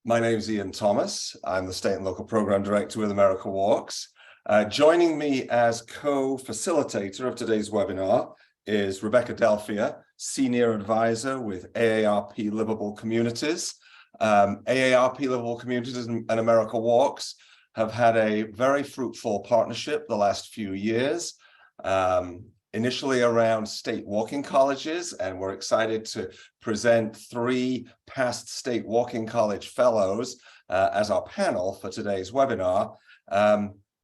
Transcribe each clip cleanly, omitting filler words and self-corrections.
My name's Ian Thomas. I'm the State and Local Program Director with America Walks. Joining me as co-facilitator of today's webinar is Rebecca Delphia, Senior Advisor with AARP Livable Communities. AARP Livable Communities and America Walks have had a very fruitful partnership the last few years. Initially around state walking colleges, and we're excited to present 3 past state walking college fellows as our panel for today's webinar.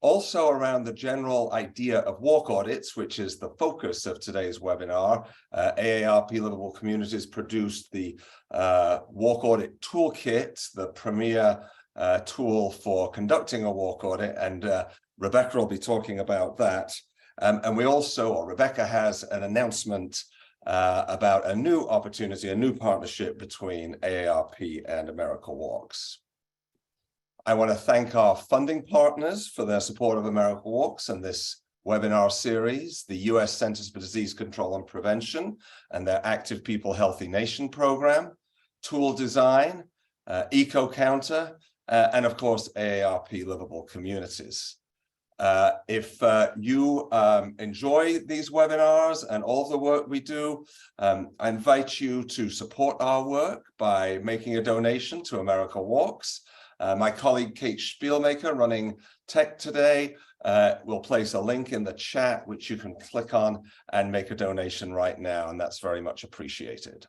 Also around the general idea of walk audits, which is the focus of today's webinar. AARP Livable Communities produced the Walk Audit toolkit, the premier tool for conducting a walk audit, and Rebecca will be talking about that. And we also, or Rebecca has an announcement about a new opportunity, a new partnership between AARP and America Walks. I want to thank our funding partners for their support of America Walks and this webinar series, the U.S. Centers for Disease Control and Prevention and their Active People Healthy Nation program, Tool Design, EcoCounter, and of course, AARP Livable Communities. If you enjoy these webinars and all the work we do, I invite you to support our work by making a donation to America Walks. My colleague Kate Spielmaker, running tech today, will place a link in the chat which you can click on and make a donation right now, and that's very much appreciated.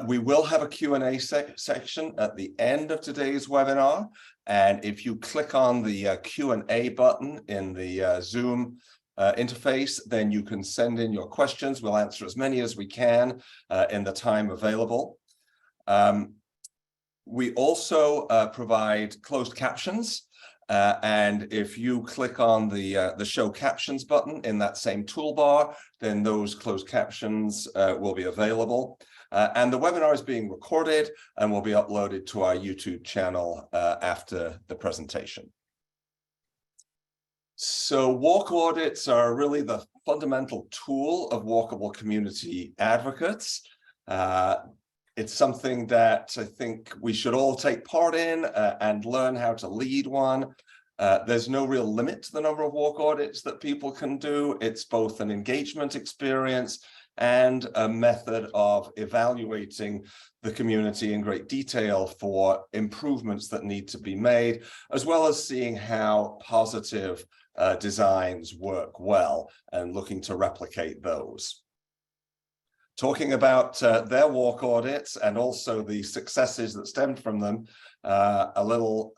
We will have a Q&A section at the end of today's webinar, and if you click on the Q&A button in the Zoom interface, then you can send in your questions. We'll answer as many as we can in the time available. We also provide closed captions, and if you click on the Show Captions button in that same toolbar, then those closed captions will be available. And the webinar is being recorded and will be uploaded to our YouTube channel after the presentation. So walk audits are really the fundamental tool of walkable community advocates. It's something that I think we should all take part in and learn how to lead one. There's no real limit to the number of walk audits that people can do. It's both an engagement experience and a method of evaluating the community in great detail for improvements that need to be made, as well as seeing how positive designs work well and looking to replicate those. Talking about their walk audits and also the successes that stemmed from them, a little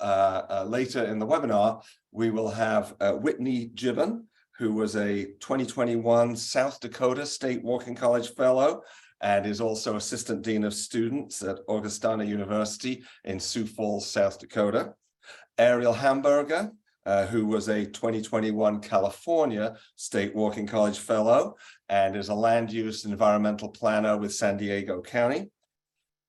later in the webinar, we will have Whitney Gibbon, who was a 2021 South Dakota State Walking College Fellow and is also Assistant Dean of Students at Augustana University in Sioux Falls, South Dakota. Ariel Hamburger, who was a 2021 California State Walking College Fellow and is a land use environmental planner with San Diego County.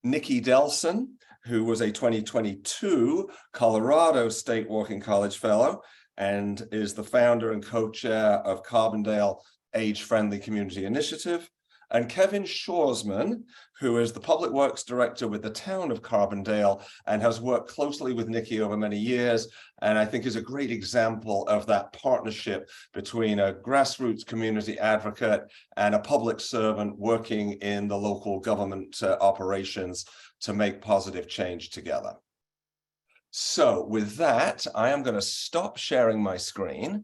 Nikki Delson, who was a 2022 Colorado State Walking College Fellow and is the founder and co-chair of Carbondale Age-Friendly Community Initiative. And Kevin Shoresman, who is the Public Works Director with the town of Carbondale and has worked closely with Nikki over many years, and I think is a great example of that partnership between a grassroots community advocate and a public servant working in the local government operations to make positive change together. So with that, I am going to stop sharing my screen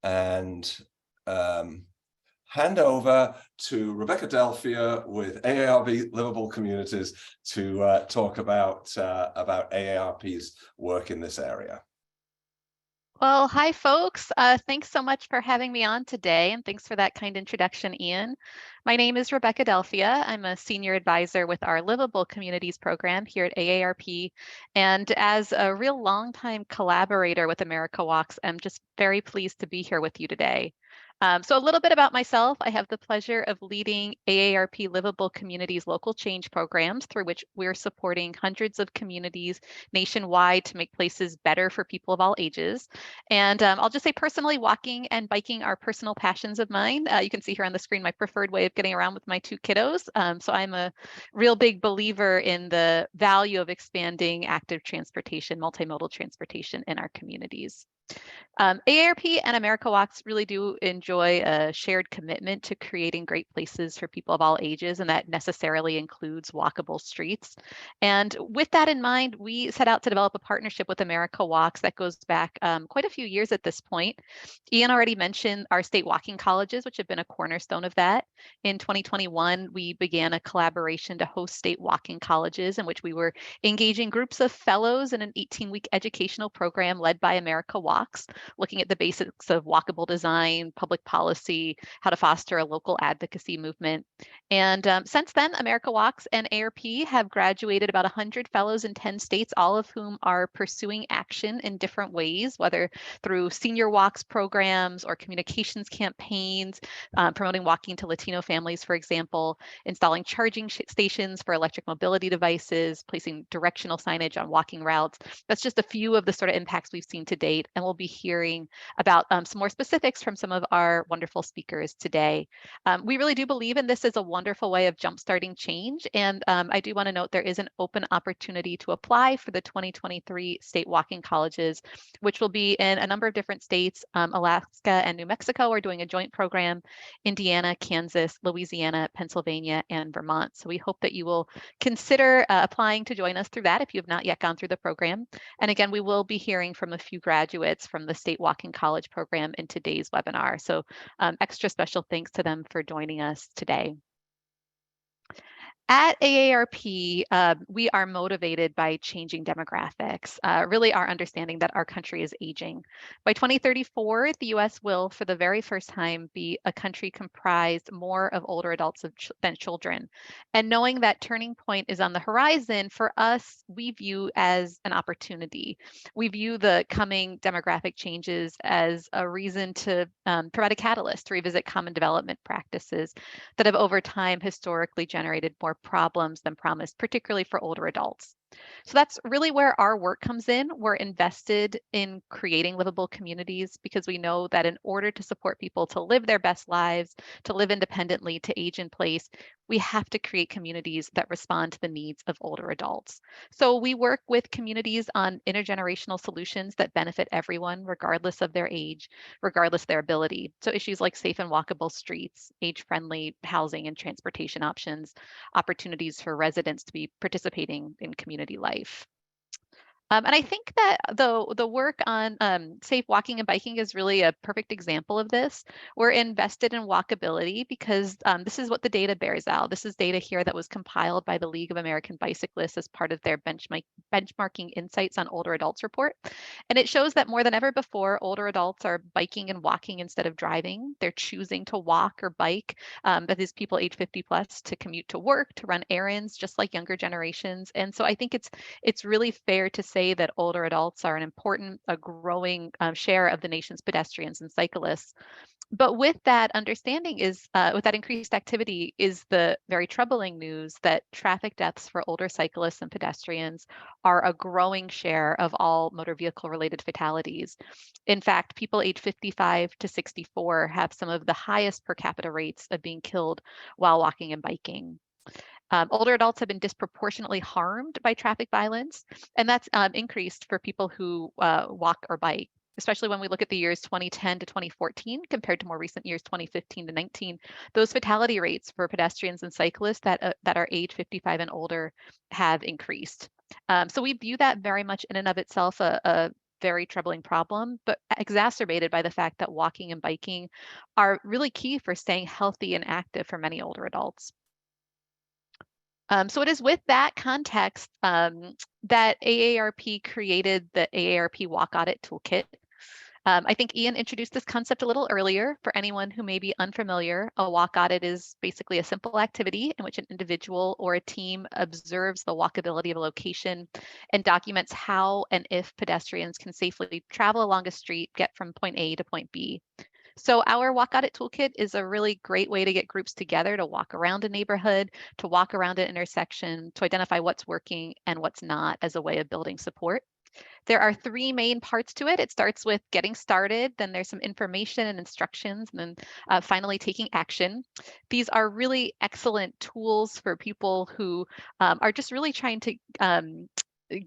and hand over to Rebecca Delphia with AARP Livable Communities to talk about AARP's work in this area. Well, hi, folks. Thanks so much for having me on today, and thanks for that kind introduction, Ian. My name is Rebecca Delphia. I'm a senior advisor with our Livable Communities program here at AARP, and as a real longtime collaborator with America Walks, I'm just very pleased to be here with you today. So a little bit about myself. I have the pleasure of leading AARP Livable Communities local change programs through which we're supporting hundreds of communities nationwide to make places better for people of all ages. And I'll just say personally, walking and biking are personal passions of mine. You can see here on the screen my preferred way of getting around with my two kiddos. So I'm a real big believer in the value of expanding active transportation, multimodal transportation in our communities. AARP and America Walks really do enjoy a shared commitment to creating great places for people of all ages, and that necessarily includes walkable streets. And with that in mind, we set out to develop a partnership with America Walks that goes back quite a few years at this point. Ian already mentioned our state walking colleges, which have been a cornerstone of that. In 2021, we began a collaboration to host state walking colleges in which we were engaging groups of fellows in an 18-week educational program led by America Walks, looking at the basics of walkable design, public policy, how to foster a local advocacy movement. And since then, America Walks and AARP have graduated about 100 fellows in 10 states, all of whom are pursuing action in different ways, whether through senior walks programs or communications campaigns, promoting walking to Latino families, for example, installing charging stations for electric mobility devices, placing directional signage on walking routes. That's just a few of the sort of impacts we've seen to date, and we'll be hearing about some more specifics from some of our wonderful speakers today. We really do believe in this as a wonderful way of jumpstarting change, and I do want to note there is an open opportunity to apply for the 2023 state walking colleges, which will be in a number of different states. Alaska and New Mexico are doing a joint program, Indiana, Kansas, Louisiana, Pennsylvania, and Vermont. So we hope that you will consider applying to join us through that if you have not yet gone through the program. And again, we will be hearing from a few graduates from the State Walking College program in today's webinar. So extra special thanks to them for joining us today. At AARP, we are motivated by changing demographics, really our understanding that our country is aging. By 2034, the US will, for the very first time, be a country comprised more of older adults than children. And knowing that turning point is on the horizon, for us, we view as an opportunity. We view the coming demographic changes as a reason to provide a catalyst to revisit common development practices that have over time historically generated more problems than promised, particularly for older adults. So that's really where our work comes in. We're invested in creating livable communities because we know that in order to support people to live their best lives, to live independently, to age in place, we have to create communities that respond to the needs of older adults. So we work with communities on intergenerational solutions that benefit everyone, regardless of their age, regardless of their ability. So issues like safe and walkable streets, age-friendly housing and transportation options, opportunities for residents to be participating in community life. And I think that the work on safe walking and biking is really a perfect example of this. We're invested in walkability because this is what the data bears out. This is data here that was compiled by the League of American Bicyclists as part of their benchmarking insights on older adults report. And it shows that more than ever before, older adults are biking and walking instead of driving. They're choosing to walk or bike, that is people age 50 plus, to commute to work, to run errands, just like younger generations. And so I think it's really fair to say that older adults are an important, a growing share of the nation's pedestrians and cyclists. But with that understanding with that increased activity is the very troubling news that traffic deaths for older cyclists and pedestrians are a growing share of all motor vehicle related fatalities. In fact, people age 55 to 64 have some of the highest per capita rates of being killed while walking and biking. Older adults have been disproportionately harmed by traffic violence, and that's increased for people who walk or bike, especially when we look at the years 2010 to 2014 compared to more recent years 2015 to 19. Those fatality rates for pedestrians and cyclists that are age 55 and older have increased. So we view that very much in and of itself a very troubling problem, but exacerbated by the fact that walking and biking are really key for staying healthy and active for many older adults. So it is with that context that AARP created the AARP Walk Audit toolkit. I think Ian introduced this concept a little earlier. For anyone who may be unfamiliar, a walk audit is basically a simple activity in which an individual or a team observes the walkability of a location and documents how and if pedestrians can safely travel along a street, get from point A to point B. So our Walk Audit toolkit is a really great way to get groups together to walk around a neighborhood, to walk around an intersection, to identify what's working and what's not as a way of building support. There are three main parts to it. It starts with getting started, then there's some information and instructions, and then finally taking action. These are really excellent tools for people who are just really trying to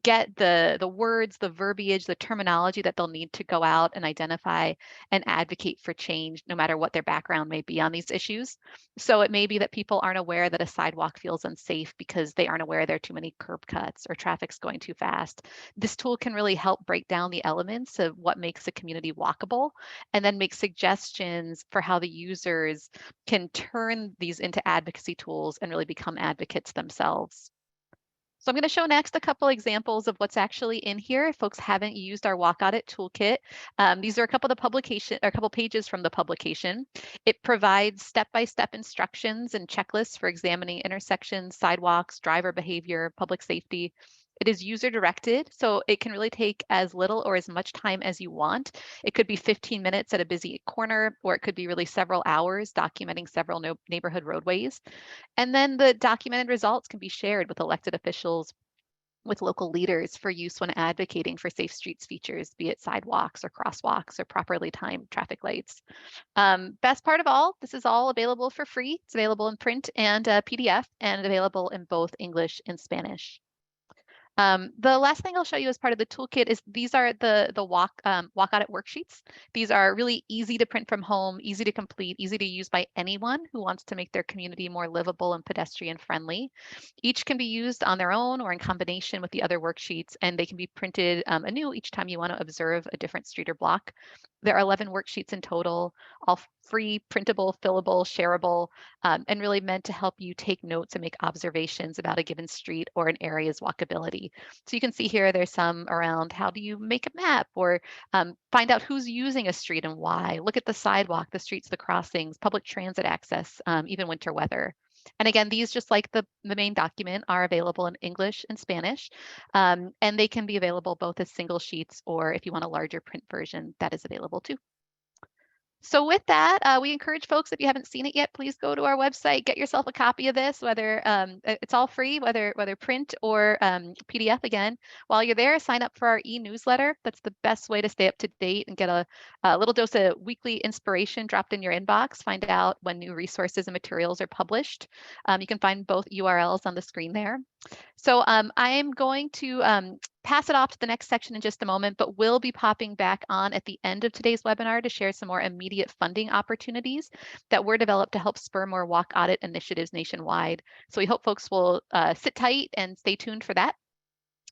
get the words, the verbiage, the terminology that they'll need to go out and identify and advocate for change, no matter what their background may be on these issues. So it may be that people aren't aware that a sidewalk feels unsafe because they aren't aware there are too many curb cuts or traffic's going too fast. This tool can really help break down the elements of what makes a community walkable and then make suggestions for how the users can turn these into advocacy tools and really become advocates themselves. So I'm going to show next a couple examples of what's actually in here. If folks haven't used our Walk Audit toolkit, these are a couple of the publication, or a couple pages from the publication. It provides step-by-step instructions and checklists for examining intersections, sidewalks, driver behavior, public safety. It is user directed, so it can really take as little or as much time as you want. It could be 15 minutes at a busy corner, or it could be really several hours documenting several neighborhood roadways. And then the documented results can be shared with elected officials, with local leaders for use when advocating for safe streets features, be it sidewalks or crosswalks or properly timed traffic lights. Best part of all, this is all available for free. It's available in print and PDF and available in both English and Spanish. The last thing I'll show you as part of the toolkit is these are the Walk Audit worksheets. These are really easy to print from home, easy to complete, easy to use by anyone who wants to make their community more livable and pedestrian friendly. Each can be used on their own or in combination with the other worksheets, and they can be printed anew each time you want to observe a different street or block. There are 11 worksheets in total, all free, printable, fillable, shareable, and really meant to help you take notes and make observations about a given street or an area's walkability. So you can see here, there's some around how do you make a map or find out who's using a street and why. Look at the sidewalk, the streets, the crossings, public transit access, even winter weather. And again, these, just like the main document, are available in English and Spanish, and they can be available both as single sheets or if you want a larger print version, that is available too. So with that, we encourage folks, if you haven't seen it yet, please go to our website, get yourself a copy of this, whether it's all free, whether print or PDF. Again, while you're there, sign up for our e-newsletter. That's the best way to stay up to date and get a little dose of weekly inspiration dropped in your inbox. Find out when new resources and materials are published. You can find both URLs on the screen there. So I am going to pass it off to the next section in just a moment, but we'll be popping back on at the end of today's webinar to share some more immediate funding opportunities that were developed to help spur more Walk Audit initiatives nationwide. So we hope folks will sit tight and stay tuned for that.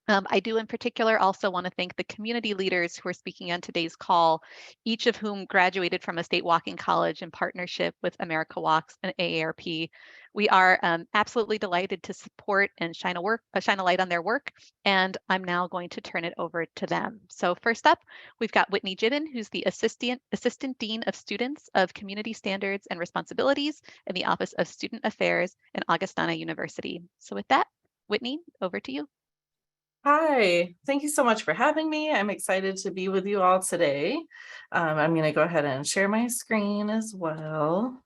I do in particular also want to thank the community leaders who are speaking on today's call, each of whom graduated from a state walking college in partnership with America Walks and AARP. We are absolutely delighted to support and shine a light on their work, and I'm now going to turn it over to them. So first up, we've got Whitney Gibbon, who's the Assistant Dean of Students of Community Standards and Responsibilities in the Office of Student Affairs at Augustana University. So with that, Whitney, over to you. Hi, thank you so much for having me. I'm excited to be with you all today. I'm going to go ahead and share my screen as well.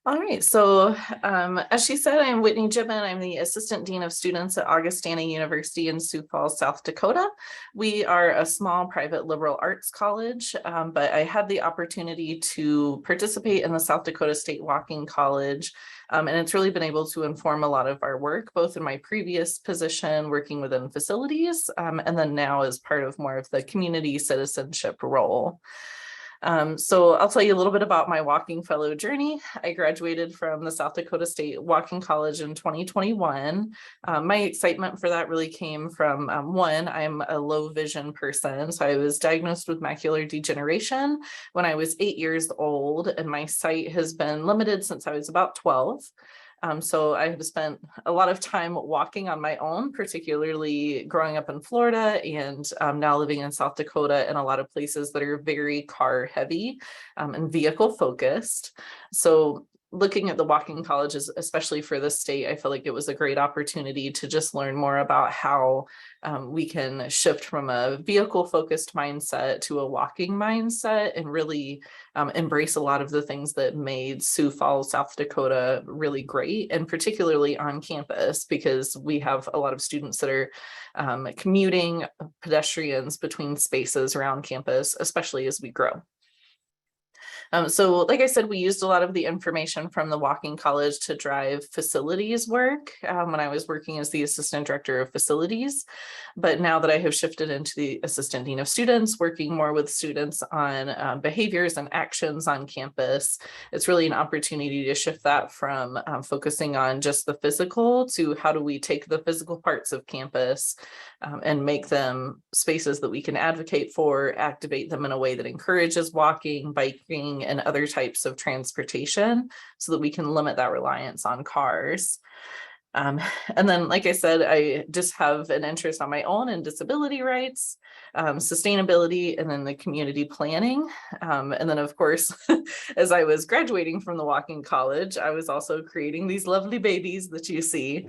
All right, so as she said, I'm Whitney Gibbon. I'm the Assistant Dean of Students at Augustana University in Sioux Falls, South Dakota. We are a small private liberal arts college, but I had the opportunity to participate in the South Dakota State Walking College, and it's really been able to inform a lot of our work, both in my previous position working within facilities, and then now as part of more of the community citizenship role. So I'll tell you a little bit about my walking fellow journey. I graduated from the South Dakota State Walking College in 2021. My excitement for that really came from, one, I'm a low vision person. So I was diagnosed with macular degeneration when I was 8 years old, and my sight has been limited since I was about 12. So I have spent a lot of time walking on my own, particularly growing up in Florida and now living in South Dakota in a lot of places that are very car heavy and vehicle focused. So looking at the walking colleges, especially for the state, I feel like it was a great opportunity to just learn more about how we can shift from a vehicle focused mindset to a walking mindset and really embrace a lot of the things that made Sioux Falls, South Dakota really great, and particularly on campus, because we have a lot of students that are commuting, pedestrians between spaces around campus, especially as we grow. So like I said, we used a lot of the information from the walking college to drive facilities work when I was working as the assistant director of facilities. But now that I have shifted into the assistant dean of students, working more with students on behaviors and actions on campus, it's really an opportunity to shift that from focusing on just the physical to how do we take the physical parts of campus and make them spaces that we can advocate for, activate them in a way that encourages walking, biking, and other types of transportation so that we can limit that reliance on cars. And then, like I said, I just have an interest on my own in disability rights, sustainability, and then the community planning. And then, of course, as I was graduating from the walking college, I was also creating these lovely babies that you see.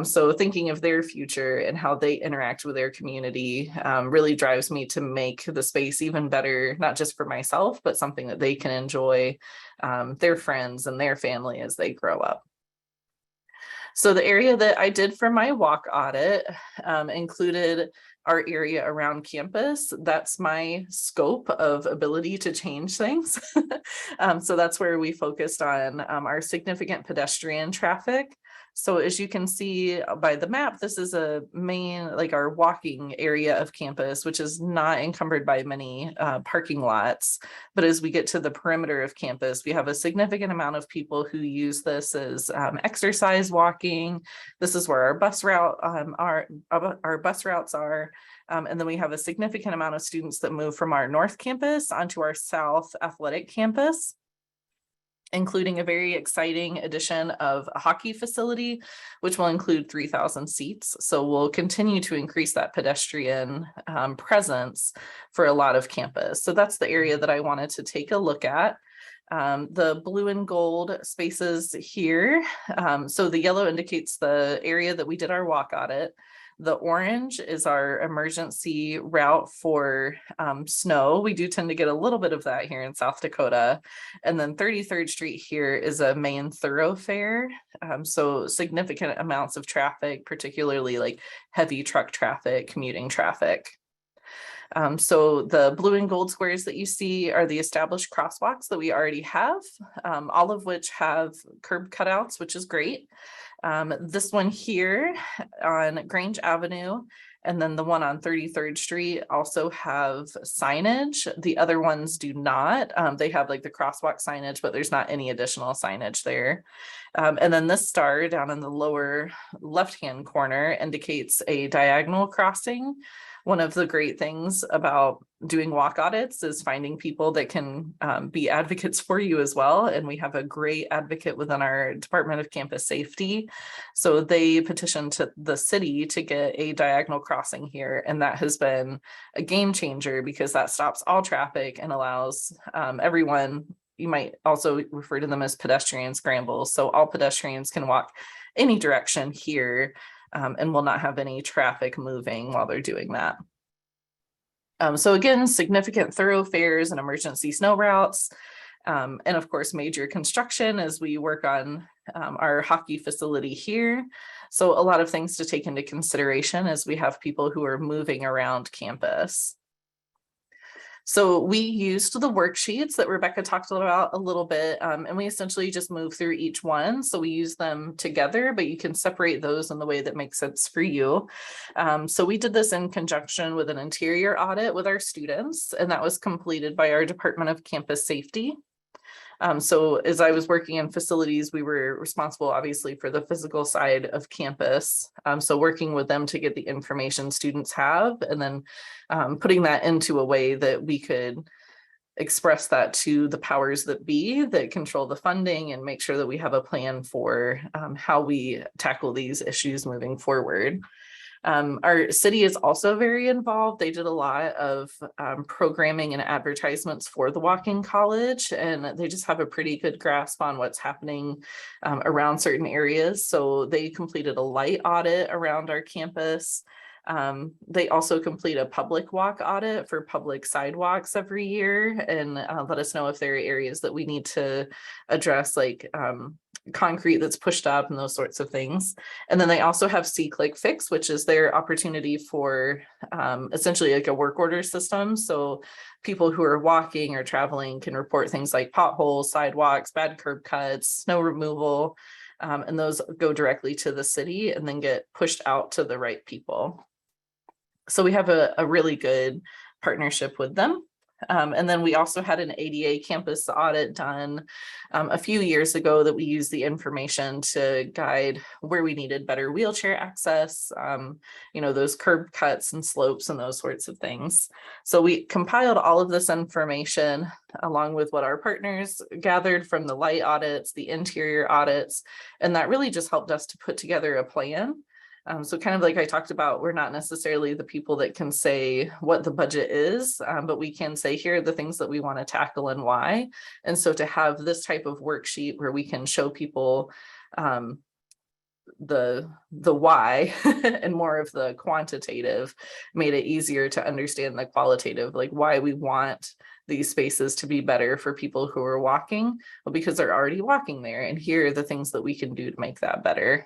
So thinking of their future and how they interact with their community really drives me to make the space even better, not just for myself, but something that they can enjoy, their friends and their family as they grow up. So the area that I did for my walk audit included our area around campus. That's my scope of ability to change things. So that's where we focused on our significant pedestrian traffic. So as you can see by the map, this is a main, like our walking area of campus, which is not encumbered by many parking lots. But as we get to the perimeter of campus, we have a significant amount of people who use this as exercise walking. This is where our bus route, our bus routes are. And then we have a significant amount of students that move from our north campus onto our south athletic campus, including a very exciting addition of a hockey facility, which will include 3,000 seats. So we'll continue to increase that pedestrian presence for a lot of campus. So that's the area that I wanted to take a look at. The blue and gold spaces here. So the yellow indicates the area that we did our walk audit. The orange is our emergency route for snow. We do tend to get a little bit of that here in South Dakota. And then 33rd Street here is a main thoroughfare. So significant amounts of traffic, particularly like heavy truck traffic, commuting traffic. So the blue and gold squares that you see are the established crosswalks that we already have, all of which have curb cutouts, which is great. This one here on Grange Avenue and then the one on 33rd Street also have signage. The other ones do not. They have like the crosswalk signage, but there's not any additional signage there. And then this star down in the lower left-hand corner indicates a diagonal crossing. One of the great things about doing walk audits is finding people that can be advocates for you as well. And we have a great advocate within our Department of Campus Safety. So they petitioned to the city to get a diagonal crossing here. And that has been a game changer because that stops all traffic and allows everyone, you might also refer to them as pedestrian scrambles. So all pedestrians can walk any direction here. And will not have any traffic moving while they're doing that. So again, significant thoroughfares and emergency snow routes, and of course, major construction as we work on our hockey facility here. So a lot of things to take into consideration as we have people who are moving around campus. So we used the worksheets that Rebecca talked about a little bit, and we essentially just move through each one. So we use them together, but you can separate those in the way that makes sense for you. So we did this in conjunction with an interior audit with our students, and that was completed by our Department of Campus Safety. So as I was working in facilities, we were responsible obviously for the physical side of campus. So working with them to get the information students have and then putting that into a way that we could express that to the powers that be that control the funding and make sure that we have a plan for how we tackle these issues moving forward. Our city is also very involved. They did a lot of programming and advertisements for the Walking College, and they just have a pretty good grasp on what's happening around certain areas. So they completed a light audit around our campus. They also complete a public walk audit for public sidewalks every year and let us know if there are areas that we need to address, like concrete that's pushed up and those sorts of things. And then they also have See Click Fix, which is their opportunity for essentially like a work order system. So people who are walking or traveling can report things like potholes, sidewalks, bad curb cuts, snow removal, and those go directly to the city and then get pushed out to the right people. So we have a really good partnership with them. And then we also had an ADA campus audit done a few years ago that we used the information to guide where we needed better wheelchair access, those curb cuts and slopes and those sorts of things. So we compiled all of this information along with what our partners gathered from the light audits, the interior audits, and that really just helped us to put together a plan. So kind of like I talked about, we're not necessarily the people that can say what the budget is, but we can say, here are the things that we want to tackle and why. And so to have this type of worksheet where we can show people the why and more of the quantitative made it easier to understand the qualitative, like why we want these spaces to be better for people who are walking, well, because they're already walking there. And here are the things that we can do to make that better.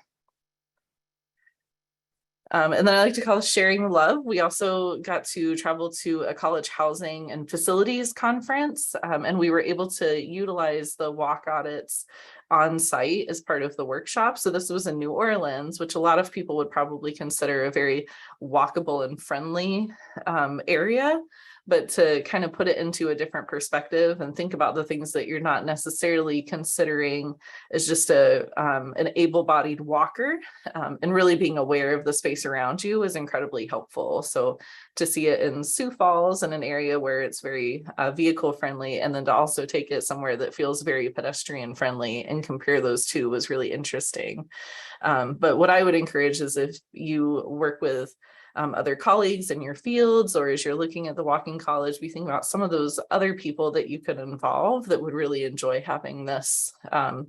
And then I like to call it sharing love. We also got to travel to a college housing and facilities conference, and we were able to utilize the Walk Audits on site as part of the workshop. So this was in New Orleans, which a lot of people would probably consider a very walkable and friendly area. But to kind of put it into a different perspective and think about the things that you're not necessarily considering as just an able-bodied walker, and really being aware of the space around you is incredibly helpful. So to see it in Sioux Falls in an area where it's very vehicle friendly, and then to also take it somewhere that feels very pedestrian friendly and compare those two was really interesting. But what I would encourage is if you work with other colleagues in your fields, or as you're looking at the Walking College, we think about some of those other people that you could involve that would really enjoy having this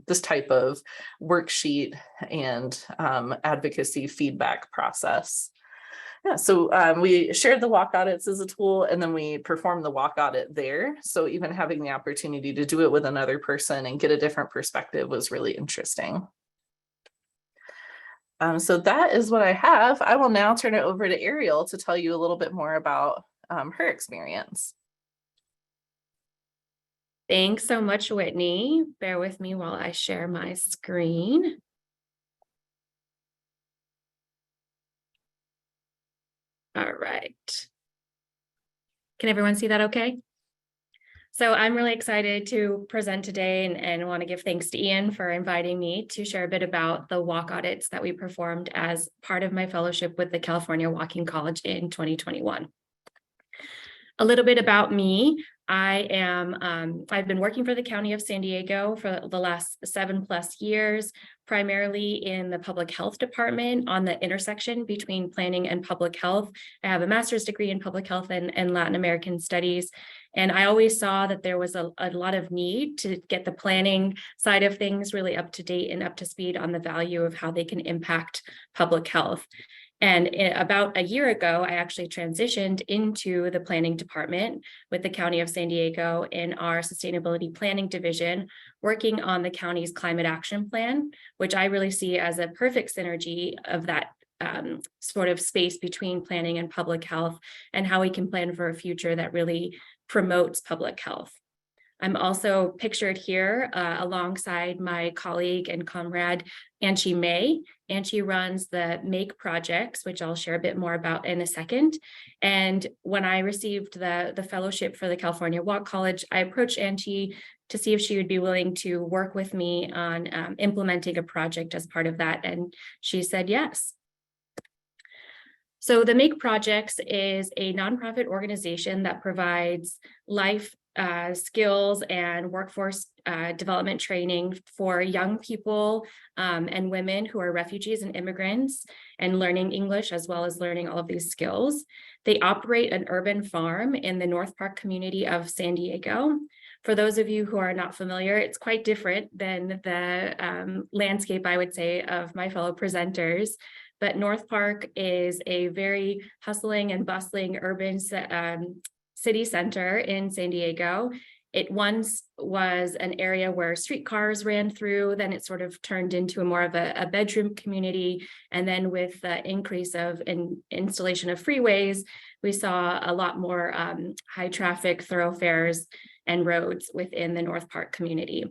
this type of worksheet and advocacy feedback process. Yeah, so we shared the Walk Audits as a tool, and then we performed the Walk Audit there. So even having the opportunity to do it with another person and get a different perspective was really interesting. So that is what I have. I will now turn it over to Ariel to tell you a little bit more about her experience. Thanks so much, Whitney. Bear with me while I share my screen. All right. Can everyone see that okay? So I'm really excited to present today and want to give thanks to Ian for inviting me to share a bit about the walk audits that we performed as part of my fellowship with the California Walking College in 2021. A little bit about me. I've been working for the County of San Diego for the last 7+ years, primarily in the public health department on the intersection between planning and public health. I have a master's degree in public health and Latin American studies. And I always saw that there was a lot of need to get the planning side of things really up to date and up to speed on the value of how they can impact public health. And about a year ago, I actually transitioned into the planning department with the County of San Diego in our sustainability planning division, working on the county's climate action plan, which I really see as a perfect synergy of that sort of space between planning and public health, and how we can plan for a future that really promotes public health. I'm also pictured here alongside my colleague and comrade, Anchi May. Anchi runs the MAKE projects, which I'll share a bit more about in a second. And when I received the fellowship for the California Walk College, I approached Anchi to see if she would be willing to work with me on implementing a project as part of that. And she said yes. So the MAKE Projects is a nonprofit organization that provides life skills and workforce development training for young people and women who are refugees and immigrants, and learning English as well as learning all of these skills. They operate an urban farm in the North Park community of San Diego. For those of you who are not familiar, it's quite different than the landscape, I would say, of my fellow presenters. But North Park is a very hustling and bustling urban city center in San Diego. It once was an area where streetcars ran through, then it sort of turned into more of a bedroom community. And then with the increase of installation of freeways, we saw a lot more high traffic thoroughfares and roads within the North Park community.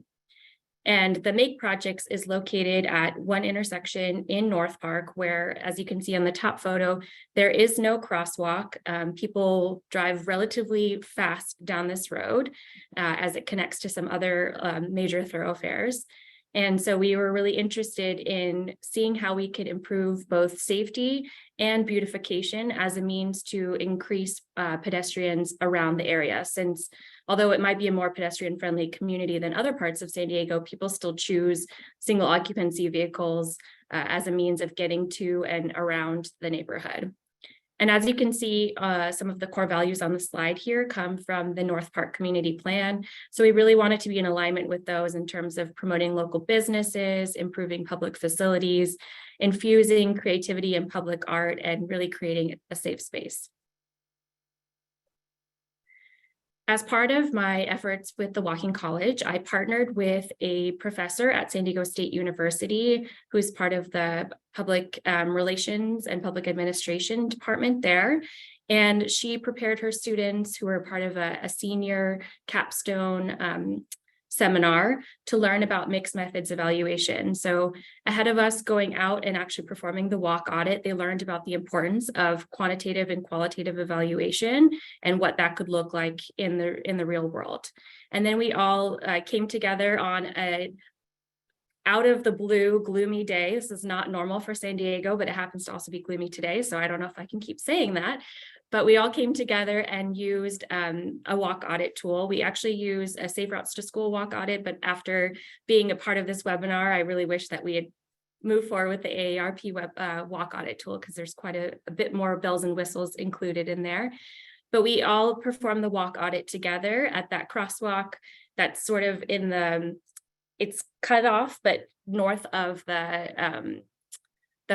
And the MAKE projects is located at one intersection in North Park where, as you can see on the top photo, there is no crosswalk. People drive relatively fast down this road as it connects to some other major thoroughfares. And so we were really interested in seeing how we could improve both safety and beautification as a means to increase pedestrians around the area. Since although it might be a more pedestrian friendly community than other parts of San Diego, people still choose single occupancy vehicles as a means of getting to and around the neighborhood. And as you can see, some of the core values on the slide here come from the North Park Community Plan. So we really wanted to be in alignment with those in terms of promoting local businesses, improving public facilities, infusing creativity and public art, and really creating a safe space. As part of my efforts with the Walking College, I partnered with a professor at San Diego State University, who's part of the public relations and public administration department there. And she prepared her students who were part of a senior capstone seminar to learn about mixed methods evaluation. So ahead of us going out and actually performing the walk audit, they learned about the importance of quantitative and qualitative evaluation and what that could look like in the real world. And then we all came together on a out of the blue gloomy day. This is not normal for San Diego, but it happens to also be gloomy today. So I don't know if I can keep saying that. But we all came together and used a walk audit tool. We actually use a Safe Routes to School walk audit, but after being a part of this webinar, I really wish that we had moved forward with the AARP walk audit tool because there's quite a bit more bells and whistles included in there. But we all performed the walk audit together at that crosswalk that's sort of in the, it's cut off, but north of the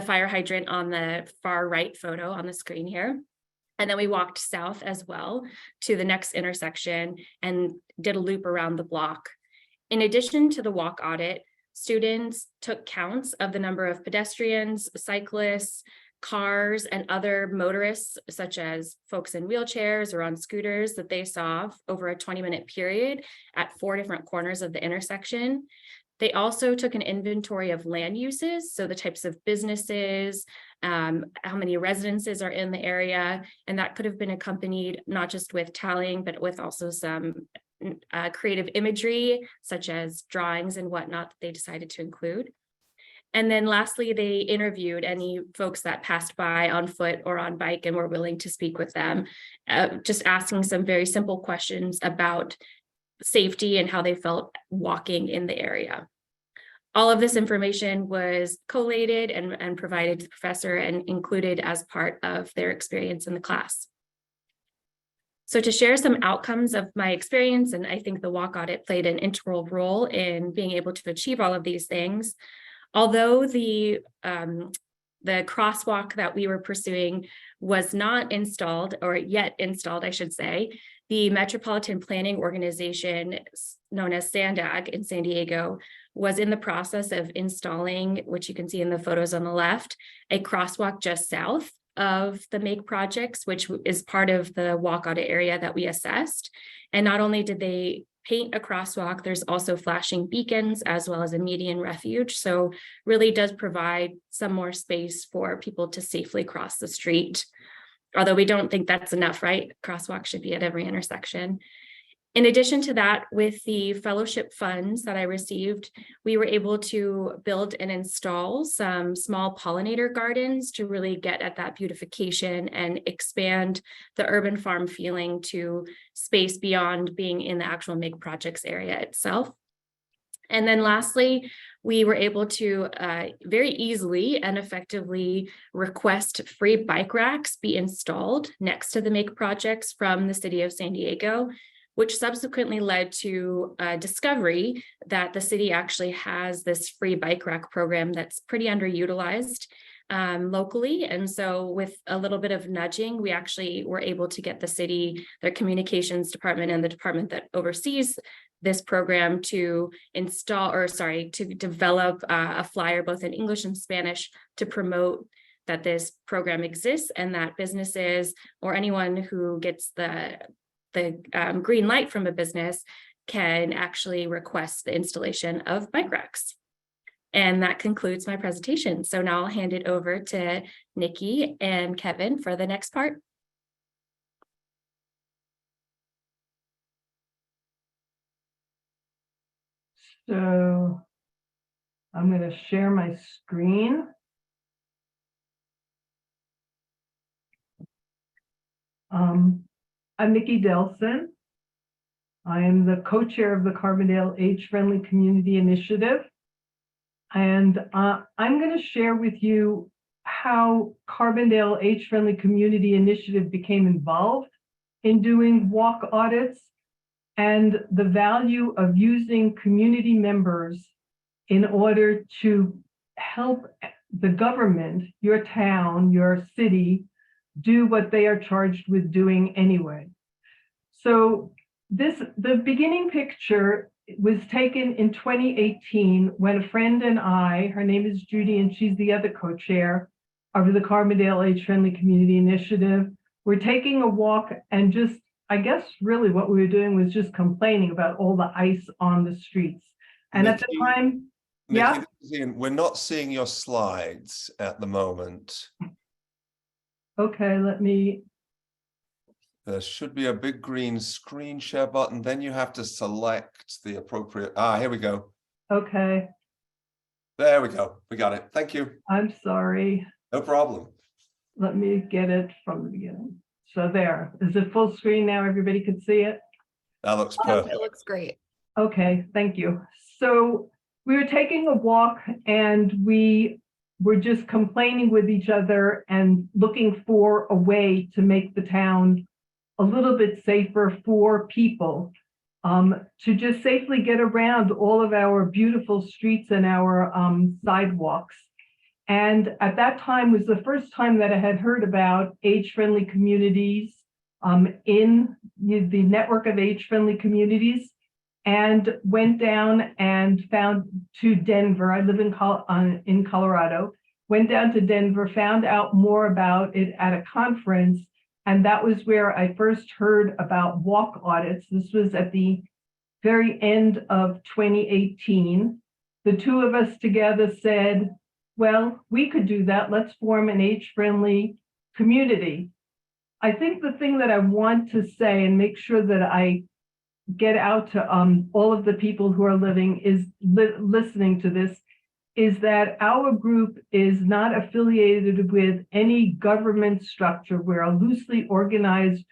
fire hydrant on the far right photo on the screen here. And then we walked south as well to the next intersection and did a loop around the block. In addition to the walk audit, students took counts of the number of pedestrians, cyclists, cars, and other motorists, such as folks in wheelchairs or on scooters that they saw over a 20-minute period at 4 different corners of the intersection. They also took an inventory of land uses, so the types of businesses, how many residences are in the area, and that could have been accompanied not just with tallying, but with also some creative imagery, such as drawings and whatnot that they decided to include. And then lastly, they interviewed any folks that passed by on foot or on bike and were willing to speak with them, just asking some very simple questions about safety and how they felt walking in the area. All of this information was collated and provided to the professor and included as part of their experience in the class. So to share some outcomes of my experience, and I think the walk audit played an integral role in being able to achieve all of these things. Although the crosswalk that we were pursuing was not installed, or yet installed, I should say, the Metropolitan Planning Organization, known as SANDAG in San Diego, was in the process of installing, which you can see in the photos on the left, a crosswalk just south of the MAKE projects, which is part of the walk audit area that we assessed. And not only did they paint a crosswalk, there's also flashing beacons as well as a median refuge. So really does provide some more space for people to safely cross the street. Although we don't think that's enough, right? Crosswalk should be at every intersection. In addition to that, with the fellowship funds that I received, we were able to build and install some small pollinator gardens to really get at that beautification and expand the urban farm feeling to space beyond being in the actual MIG projects area itself. And then lastly, we were able to very easily and effectively request free bike racks be installed next to the MIG projects from the city of San Diego, which subsequently led to a discovery that the city actually has this free bike rack program that's pretty underutilized locally. And so with a little bit of nudging, we actually were able to get the city, their communications department and the department that oversees this program to develop a flyer both in English and Spanish to promote that this program exists and that businesses or anyone who gets the green light from a business can actually request the installation of bike racks. And that concludes my presentation. So now I'll hand it over to Nikki and Kevin for the next part. So I'm going to share my screen. I'm Nikki Delson. I am the co-chair of the Carbondale Age-Friendly Community Initiative. And I'm going to share with you how Carbondale Age-Friendly Community Initiative became involved in doing walk audits and the value of using community members in order to help the government, your town, your city, do what they are charged with doing anyway. So the beginning picture was taken in 2018 when a friend and I, her name is Judy and she's the other co-chair of the Carbondale Age-Friendly Community Initiative, we're taking a walk and just, I guess really what we were doing was just complaining about all the ice on the streets. And Nikki, at the time, Nikki, yeah. we're not seeing your slides at the moment. Okay, let me. There should be a big green screen share button. Then you have to select the appropriate. Here we go. Okay. There we go. We got it. Thank you. I'm sorry. No problem. Let me get it from the beginning. So there, is it full screen now? Everybody could see it? That looks perfect. It looks great. Okay, thank you. So we were taking a walk and we were just complaining with each other and looking for a way to make the town a little bit safer for people, to just safely get around all of our beautiful streets and our sidewalks. And at that time was the first time that I had heard about age-friendly communities in the network of age-friendly communities, and went down and found to Denver. I live in Colorado. Went down to Denver, found out more about it at a conference, and that was where I first heard about walk audits. This was at the very end of 2018. The two of us together said, well, we could do that. Let's form an age-friendly community. I think the thing that I want to say and make sure that I get out to all of the people who are listening to this is that our group is not affiliated with any government structure. We're a loosely organized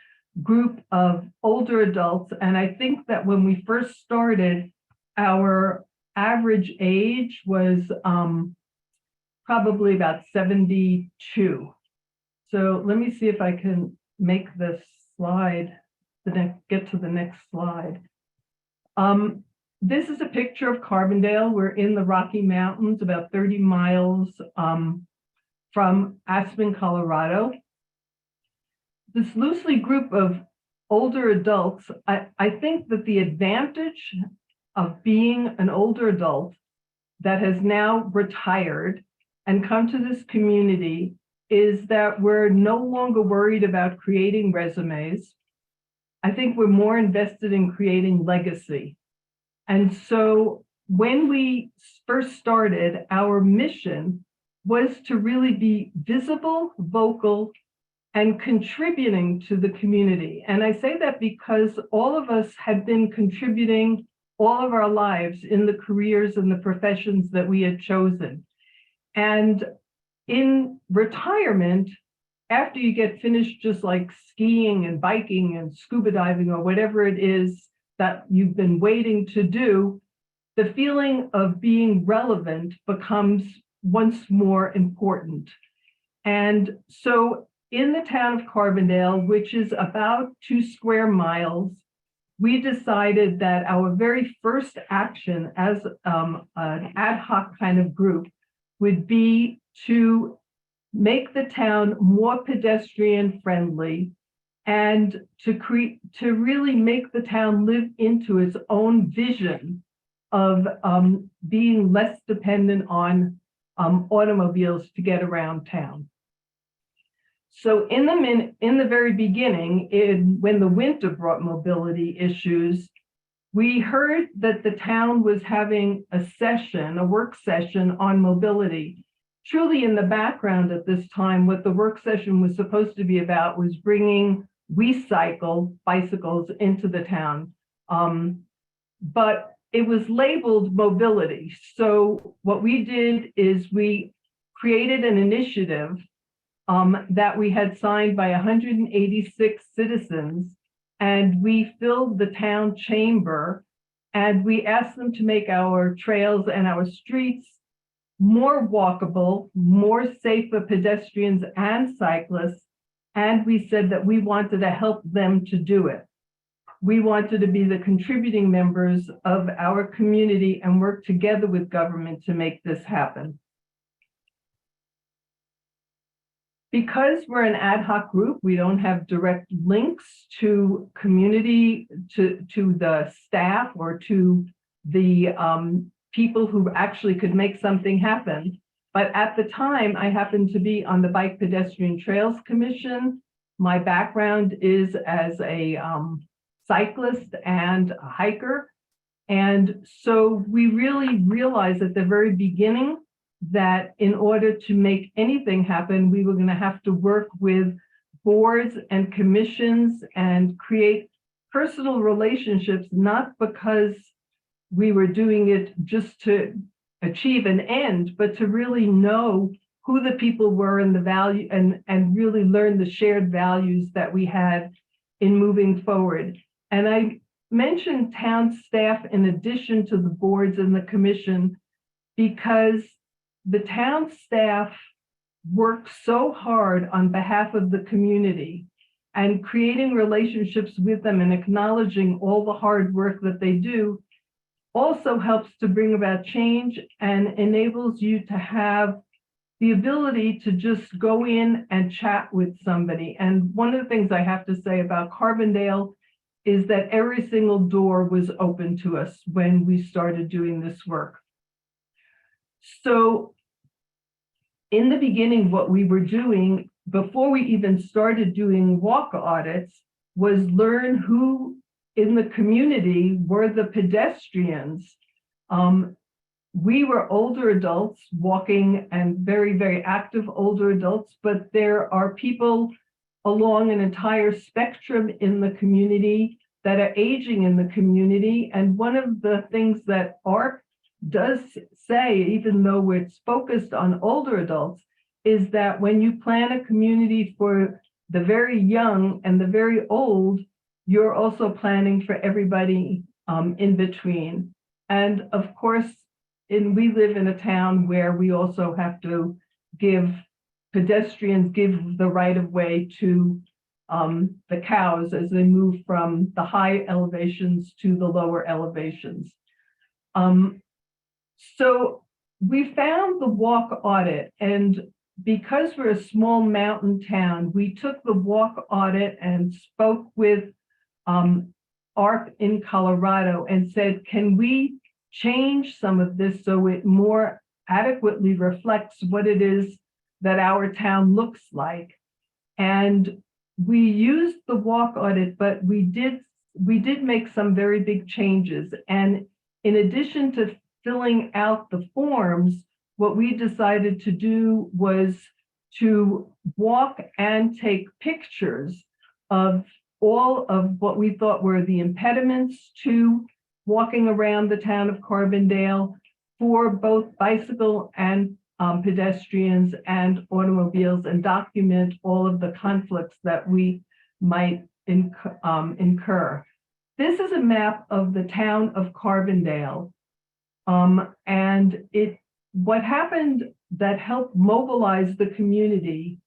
group of older adults. And I think that when we first started, our average age was probably about 72. So let me see if I can make this slide, get to the next slide. This is a picture of Carbondale. We're in the Rocky Mountains, about 30 miles from Aspen, Colorado. This loosely group of older adults, I think that the advantage of being an older adult that has now retired and come to this community is that we're no longer worried about creating resumes. I think we're more invested in creating legacy. And so when we first started, our mission was to really be visible, vocal, and contributing to the community. And I say that because all of us had been contributing all of our lives in the careers and the professions that we had chosen. And in retirement, after you get finished just like skiing and biking and scuba diving or whatever it is that you've been waiting to do, the feeling of being relevant becomes once more important. And so in the town of Carbondale, which is about 2 square miles, we decided that our very first action as an ad hoc kind of group would be to make the town more pedestrian friendly and to really make the town live into its own vision of being less dependent on automobiles to get around town. So in the very beginning, when the winter brought mobility issues, we heard that the town was having a work session on mobility. Truly in the background at this time, what the work session was supposed to be about was bringing WeCycle bicycles into the town. But it was labeled mobility. So what we did is we created an initiative that we had signed by 186 citizens, and we filled the town chamber, and we asked them to make our trails and our streets more walkable, more safe for pedestrians and cyclists, and we said that we wanted to help them to do it. We wanted to be the contributing members of our community and work together with government to make this happen. Because we're an ad hoc group, we don't have direct links to community, to the staff or to the people who actually could make something happen. But at the time, I happened to be on the Bike Pedestrian Trails Commission. My background is as a cyclist and a hiker. And so we really realized at the very beginning that in order to make anything happen, we were going to have to work with boards and commissions and create personal relationships, not because we were doing it just to achieve an end, but to really know who the people were and the value and really learn the shared values that we had in moving forward. And I mentioned town staff in addition to the boards and the commission because the town staff work so hard on behalf of the community and creating relationships with them and acknowledging all the hard work that they do also helps to bring about change and enables you to have the ability to just go in and chat with somebody. And one of the things I have to say about Carbondale is that every single door was open to us when we started doing this work. So in the beginning, what we were doing before we even started doing walk audits was learn who in the community were the pedestrians. We were older adults walking and very, very active older adults, but there are people along an entire spectrum in the community that are aging in the community. And one of the things that AARP does say, even though it's focused on older adults, is that when you plan a community for the very young and the very old, you're also planning for everybody in between. And of course, we live in a town where we also have to give the right of way to the cows as they move from the high elevations to the lower elevations. So we found the walk audit, and because we're a small mountain town, we took the walk audit and spoke with AARP in Colorado and said, can we change some of this so it more adequately reflects what it is that our town looks like? And we used the walk audit, but we did make some very big changes. And in addition to filling out the forms, what we decided to do was to walk and take pictures of all of what we thought were the impediments to walking around the town of Carbondale for both bicycle and pedestrians and automobiles, and document all of the conflicts that we might incur. This is a map of the town of Carbondale. And what happened that helped mobilize the community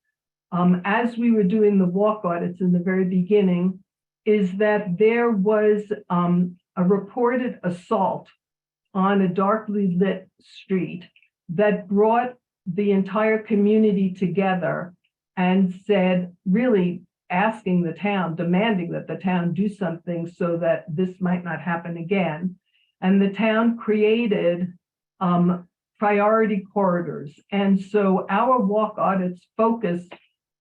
as we were doing the walk audits in the very beginning is that there was a reported assault on a darkly lit street that brought the entire community together and said, really asking the town, demanding that the town do something so that this might not happen again. And the town created priority corridors. And so our walk audits focused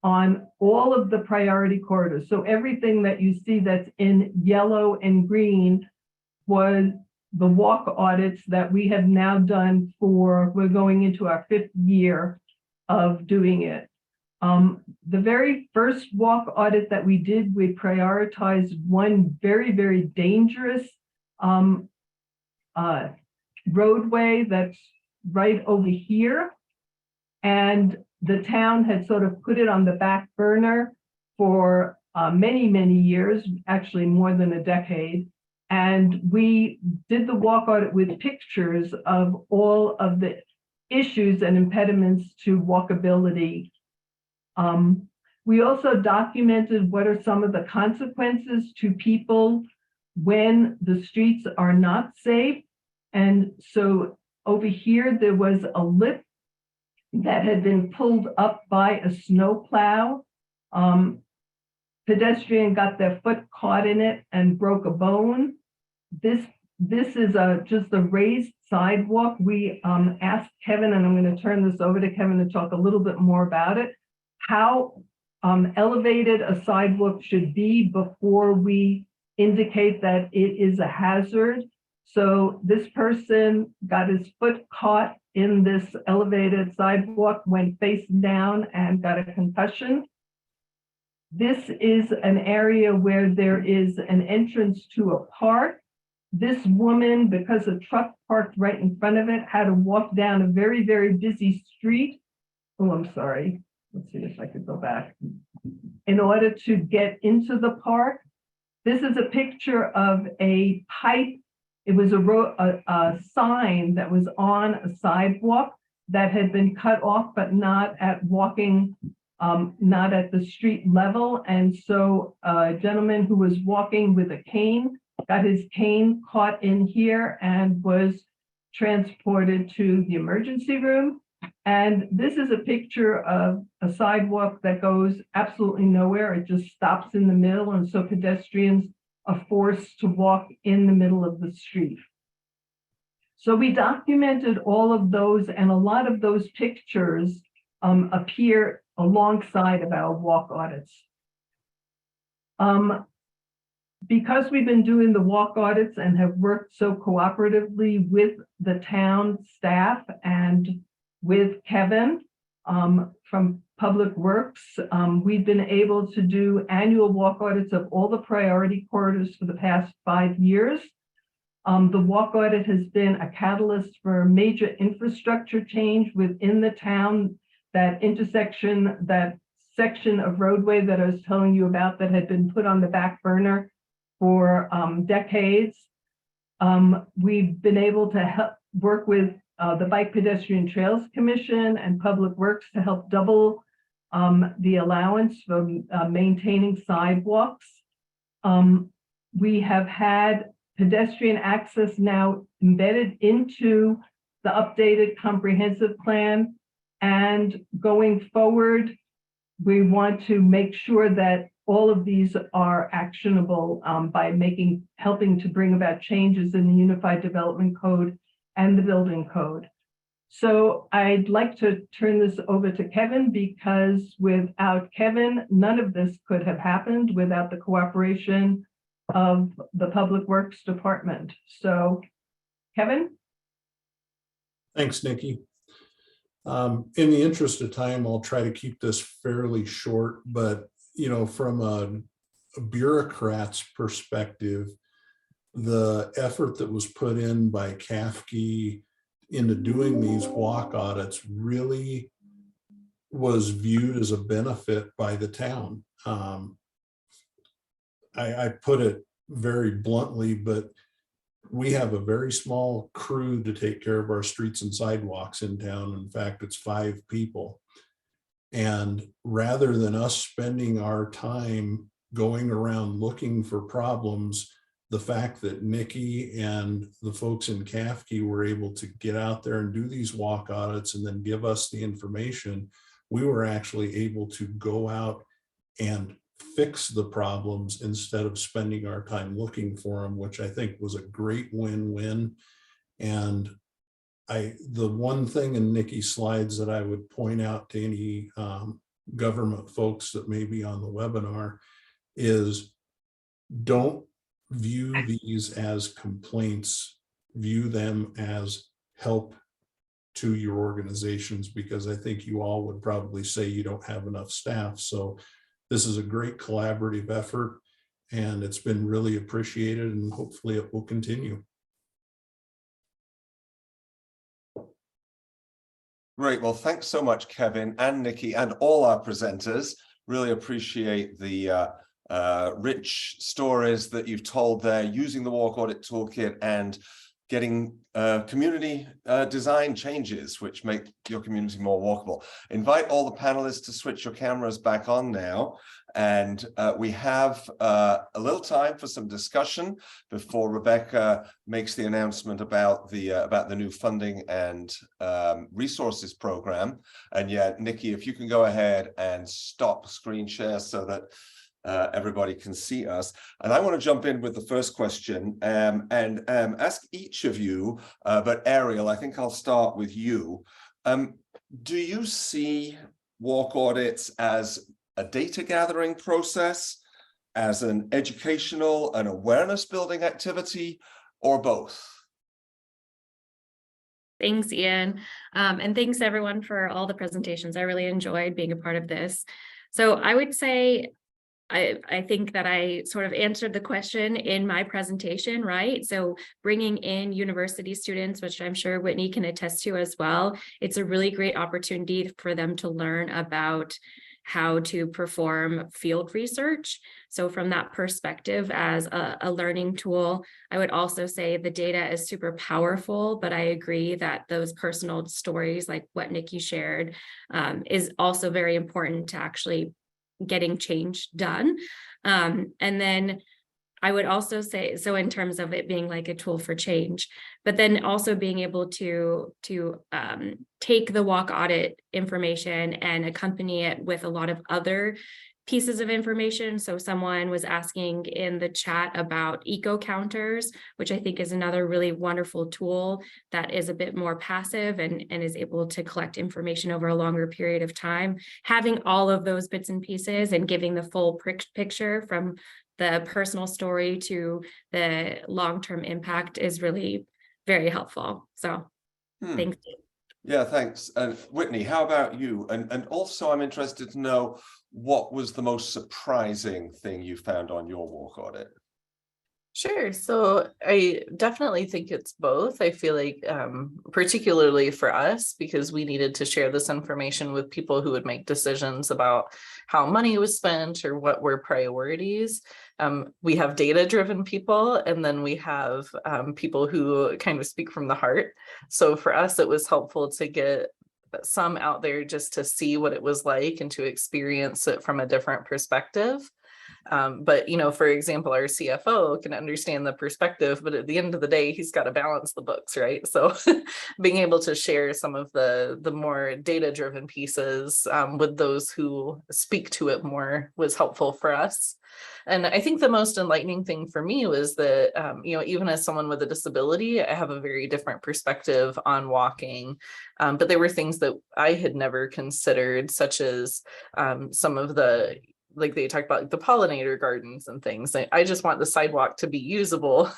on all of the priority corridors. So everything that you see that's in yellow and green was the walk audits that we have now done we're going into our 5th year of doing it. The very first walk audit that we did, we prioritized one very, very dangerous roadway that's right over here. And the town had sort of put it on the back burner for many, many years, actually more than a decade. And we did the walk audit with pictures of all of the issues and impediments to walkability. We also documented what are some of the consequences to people when the streets are not safe. And so over here, there was a lip that had been pulled up by a snowplow. Pedestrian got their foot caught in it and broke a bone. This is just a raised sidewalk. We asked Kevin, and I'm going to turn this over to Kevin to talk a little bit more about it, how elevated a sidewalk should be before we indicate that it is a hazard. So this person got his foot caught in this elevated sidewalk, went face down and got a concussion. This is an area where there is an entrance to a park. This woman, because a truck parked right in front of it, had to walk down a very, very busy street. Oh, I'm sorry. Let's see if I could go back. In order to get into the park. This is a picture of a pipe. It was a sign that was on a sidewalk that had been cut off, but not at not at the street level. And so a gentleman who was walking with a cane got his cane caught in here and was transported to the emergency room. And this is a picture of a sidewalk that goes absolutely nowhere. It just stops in the middle. And so pedestrians are forced to walk in the middle of the street. So we documented all of those, and a lot of those pictures appear alongside of our walk audits. Because we've been doing the walk audits and have worked so cooperatively with the town staff and with Kevin from Public Works, we've been able to do annual walk audits of all the priority corridors for the past 5 years. The walk audit has been a catalyst for major infrastructure change within the town. That intersection, that section of roadway that I was telling you about that had been put on the back burner for decades. We've been able to help work with the Bike Pedestrian Trails Commission and Public Works to help double the allowance for maintaining sidewalks. We have had pedestrian access now embedded into the updated comprehensive plan. And going forward, we want to make sure that all of these are actionable by helping to bring about changes in the Unified Development Code and the Building Code. So I'd like to turn this over to Kevin, because without Kevin, none of this could have happened without the cooperation of the Public Works Department. So Kevin? Thanks, Nikki. In the interest of time, I'll try to keep this fairly short, but from a bureaucrat's perspective, the effort that was put in by CAFKE into doing these walk audits really was viewed as a benefit by the town. I put it very bluntly, but we have a very small crew to take care of our streets and sidewalks in town. In fact, it's 5 people. And rather than us spending our time going around looking for problems, the fact that Nikki and the folks in CAFKE were able to get out there and do these walk audits and then give us the information, we were actually able to go out and fix the problems instead of spending our time looking for them, which I think was a great win-win. And the one thing in Nikki's slides that I would point out to any government folks that may be on the webinar is, don't view these as complaints, view them as help to your organizations, because I think you all would probably say you don't have enough staff. So this is a great collaborative effort, and it's been really appreciated, and hopefully it will continue. Great. Well, thanks so much, Kevin and Nikki and all our presenters. Really appreciate the rich stories that you've told there using the Walk Audit Toolkit and getting community design changes which make your community more walkable. Invite all the panelists to switch your cameras back on now. And we have a little time for some discussion before Rebecca makes the announcement about the new funding and resources program. And yeah, Nikki, if you can go ahead and stop screen share so that everybody can see us. And I want to jump in with the first question and ask each of you, but Ariel, I think I'll start with you. Do you see walk audits as a data gathering process, as an educational and awareness building activity, or both? Thanks, Ian. And thanks everyone for all the presentations. I really enjoyed being a part of this. So I would say, I think that I sort of answered the question in my presentation, right? So bringing in university students, which I'm sure Whitney can attest to as well, it's a really great opportunity for them to learn about how to perform field research. So from that perspective, as a learning tool, I would also say the data is super powerful, but I agree that those personal stories like what Nikki shared is also very important to actually getting change done. And then I would also say, so in terms of it being like a tool for change, but then also being able to take the walk audit information and accompany it with a lot of other pieces of information. So someone was asking in the chat about eco counters, which I think is another really wonderful tool that is a bit more passive and is able to collect information over a longer period of time. Having all of those bits and pieces and giving the full picture from the personal story to the long-term impact is really very helpful. So thank you. Yeah, thanks. And Whitney, how about you? And also I'm interested to know, what was the most surprising thing you found on your walk audit? Sure. So I definitely think it's both. I feel like particularly for us, because we needed to share this information with people who would make decisions about how money was spent or what were priorities. We have data-driven people, and then we have people who kind of speak from the heart. So for us, it was helpful to get some out there just to see what it was like and to experience it from a different perspective. But, for example, our CFO can understand the perspective, but at the end of the day, he's got to balance the books, right? So being able to share some of the more data-driven pieces with those who speak to it more was helpful for us. And I think the most enlightening thing for me was that, even as someone with a disability, I have a very different perspective on walking. But there were things that I had never considered, such as some of the like they talked about like the pollinator gardens and things. I just want the sidewalk to be usable,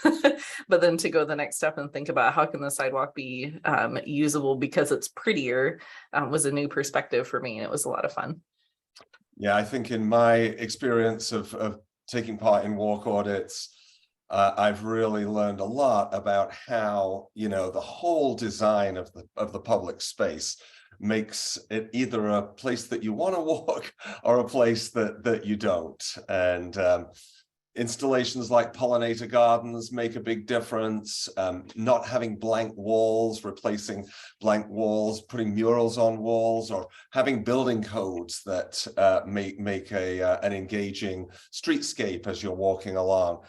but then to go the next step and think about how can the sidewalk be usable because it's prettier was a new perspective for me, and it was a lot of fun. Yeah, I think in my experience of taking part in walk audits, I've really learned a lot about how, you know, the whole design of the public space makes it either a place that you want to walk or a place that you don't. And installations like pollinator gardens make a big difference. Not having blank walls, replacing blank walls, putting murals on walls, or having building codes that make an engaging streetscape as you're walking along,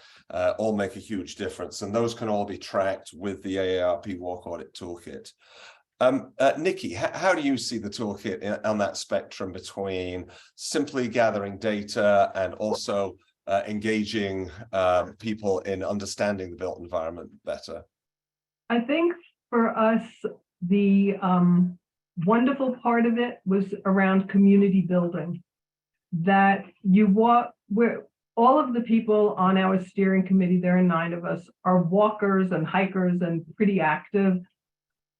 all make a huge difference. And those can all be tracked with the AARP Walk Audit Toolkit. Nikki, how do you see the toolkit on that spectrum between simply gathering data and also engaging people in understanding the built environment better? I think for us, the wonderful part of it was around community building. That you walk, where all of the people on our steering committee, there are 9 of us, are walkers and hikers and pretty active.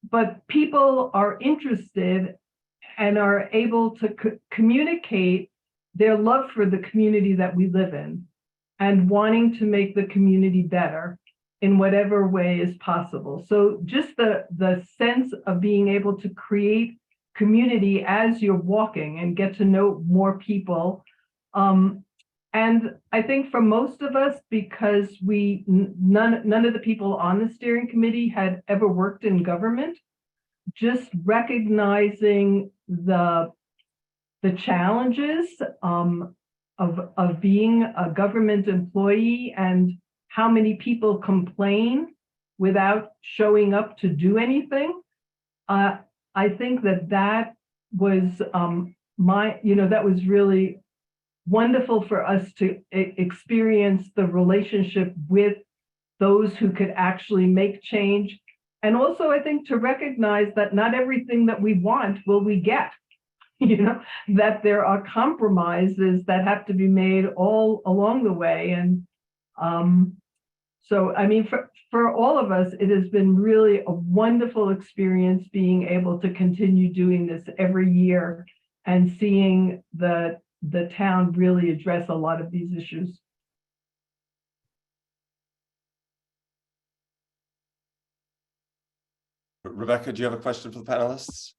But people are interested and are able to communicate their love for the community that we live in and wanting to make the community better in whatever way is possible. So just the sense of being able to create community as you're walking and get to know more people. And I think for most of us, because none of the people on the steering committee had ever worked in government, just recognizing the challenges of being a government employee and how many people complain without showing up to do anything. I think that was that was really wonderful for us to experience the relationship with those who could actually make change. And also, I think to recognize that not everything that we want will we get, that there are compromises that have to be made all along the way. And so, I mean, for all of us, it has been really a wonderful experience being able to continue doing this every year and seeing the town really address a lot of these issues. Rebecca, do you have a question for the panelists?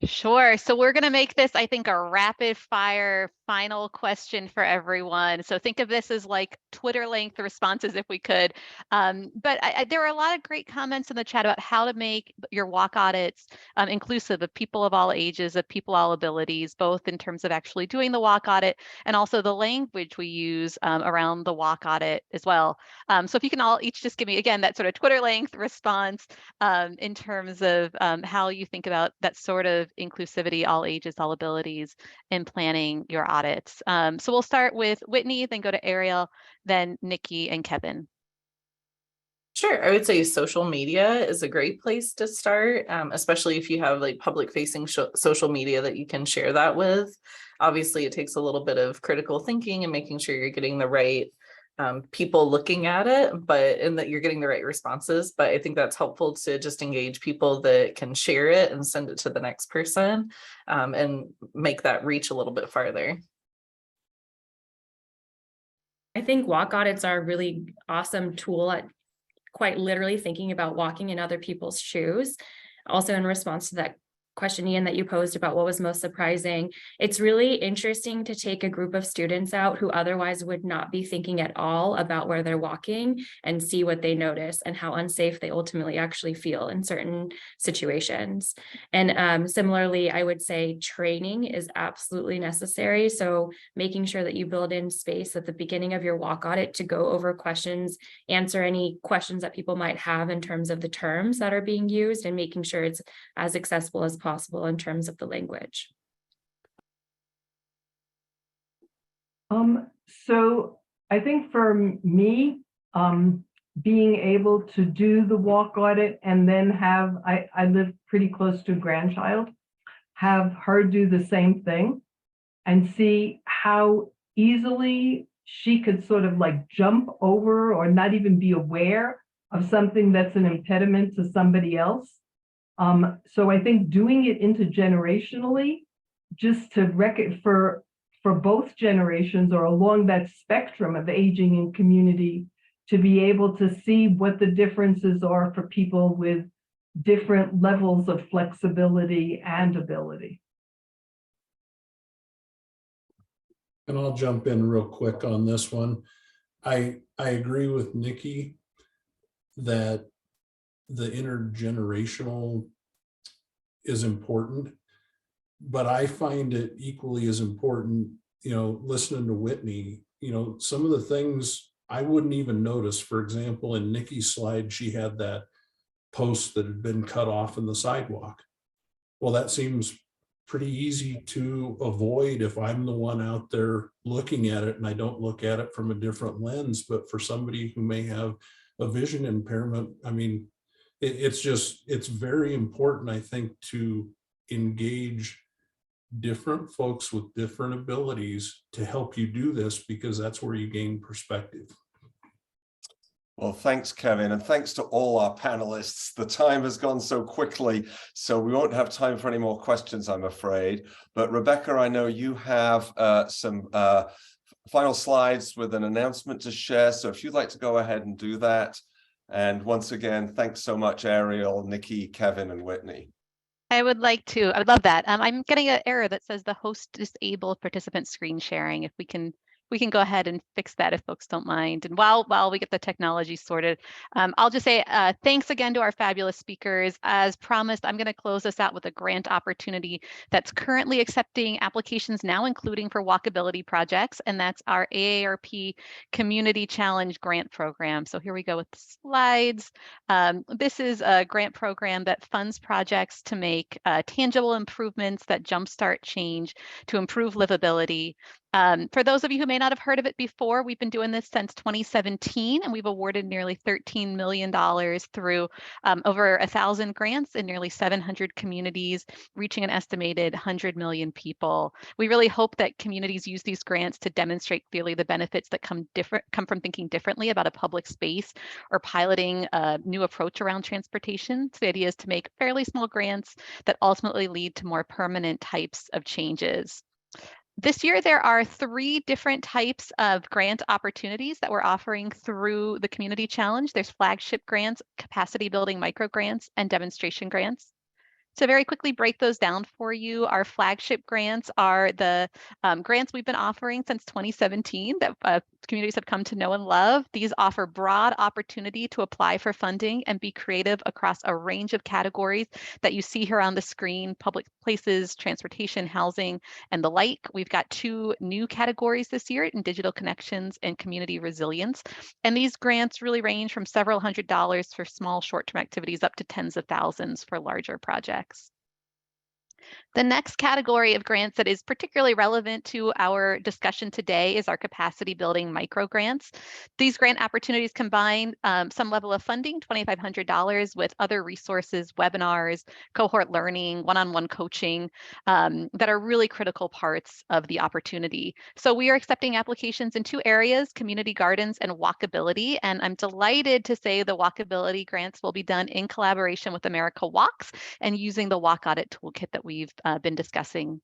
Sure. So we're going to make this, I think, a rapid fire final question for everyone. So think of this as like Twitter length responses if we could. But there are a lot of great comments in the chat about how to make your walk audits inclusive of people of all ages, of people all abilities, both in terms of actually doing the walk audit and also the language we use around the walk audit as well. So if you can all each just give me, again, that sort of Twitter length response in terms of how you think about that sort of inclusivity, all ages, all abilities in planning your audits. So we'll start with Whitney, then go to Ariel, then Nikki and Kevin. Sure. I would say social media is a great place to start, especially if you have like public facing social media that you can share that with. Obviously, it takes a little bit of critical thinking and making sure you're getting the right people looking at it, and that you're getting the right responses. But I think that's helpful to just engage people that can share it and send it to the next person and make that reach a little bit farther. I think walk audits are a really awesome tool at quite literally thinking about walking in other people's shoes. Also, in response to that question, Ian, that you posed about what was most surprising, it's really interesting to take a group of students out who otherwise would not be thinking at all about where they're walking and see what they notice and how unsafe they ultimately actually feel in certain situations. And similarly, I would say training is absolutely necessary. So making sure that you build in space at the beginning of your walk audit to go over questions, answer any questions that people might have in terms of the terms that are being used, and making sure it's as accessible as possible in terms of the language. So I think for me, being able to do the walk audit and then have, I live pretty close to a grandchild, have her do the same thing and see how easily she could sort of like jump over or not even be aware of something that's an impediment to somebody else. So I think doing it intergenerationally, just to for both generations or along that spectrum of aging in community, to be able to see what the differences are for people with different levels of flexibility and ability. And I'll jump in real quick on this one. I agree with Nikki that the intergenerational is important, but I find it equally as important, you know, listening to Whitney, you know, some of the things I wouldn't even notice. For example, in Nikki's slide, she had that post that had been cut off in the sidewalk. Well, that seems pretty easy to avoid if I'm the one out there looking at it and I don't look at it from a different lens. But for somebody who may have a vision impairment, I mean, it's very important, I think, to engage different folks with different abilities to help you do this, because that's where you gain perspective. Well, thanks, Kevin, and thanks to all our panelists. The time has gone so quickly, so we won't have time for any more questions, I'm afraid. But Rebecca, I know you have some final slides with an announcement to share. So if you'd like to go ahead and do that. And once again, thanks so much, Ariel, Nikki, Kevin, and Whitney. I would love that. I'm getting an error that says the host disabled participant screen sharing. If we can go ahead and fix that if folks don't mind. And while we get the technology sorted, I'll just say thanks again to our fabulous speakers. As promised, I'm going to close this out with a grant opportunity that's currently accepting applications now, including for walkability projects, and that's our AARP Community Challenge Grant Program. So here we go with the slides. This is a grant program that funds projects to make tangible improvements that jumpstart change to improve livability. For those of you who may not have heard of it before, we've been doing this since 2017, and we've awarded nearly $13 million through over 1,000 grants in nearly 700 communities, reaching an estimated 100 million people. We really hope that communities use these grants to demonstrate clearly the benefits that come from thinking differently about a public space or piloting a new approach around transportation. So the idea is to make fairly small grants that ultimately lead to more permanent types of changes. This year, there are 3 different types of grant opportunities that we're offering through the Community Challenge. There's flagship grants, capacity building micro grants, and demonstration grants. To very quickly break those down for you, our flagship grants are the grants we've been offering since 2017 that communities have come to know and love. These offer broad opportunity to apply for funding and be creative across a range of categories that you see here on the screen: public places, transportation, housing, and the like. We've got 2 new categories this year in digital connections and community resilience. And these grants really range from several $100s for small short-term activities up to tens of thousands for larger projects. The next category of grants that is particularly relevant to our discussion today is our capacity building micro grants. These grant opportunities combine some level of funding, $2,500, with other resources, webinars, cohort learning, one-on-one coaching that are really critical parts of the opportunity. So we are accepting applications in 2 areas: community gardens and walkability. And I'm delighted to say the walkability grants will be done in collaboration with America Walks and using the Walk Audit toolkit that we've been discussing.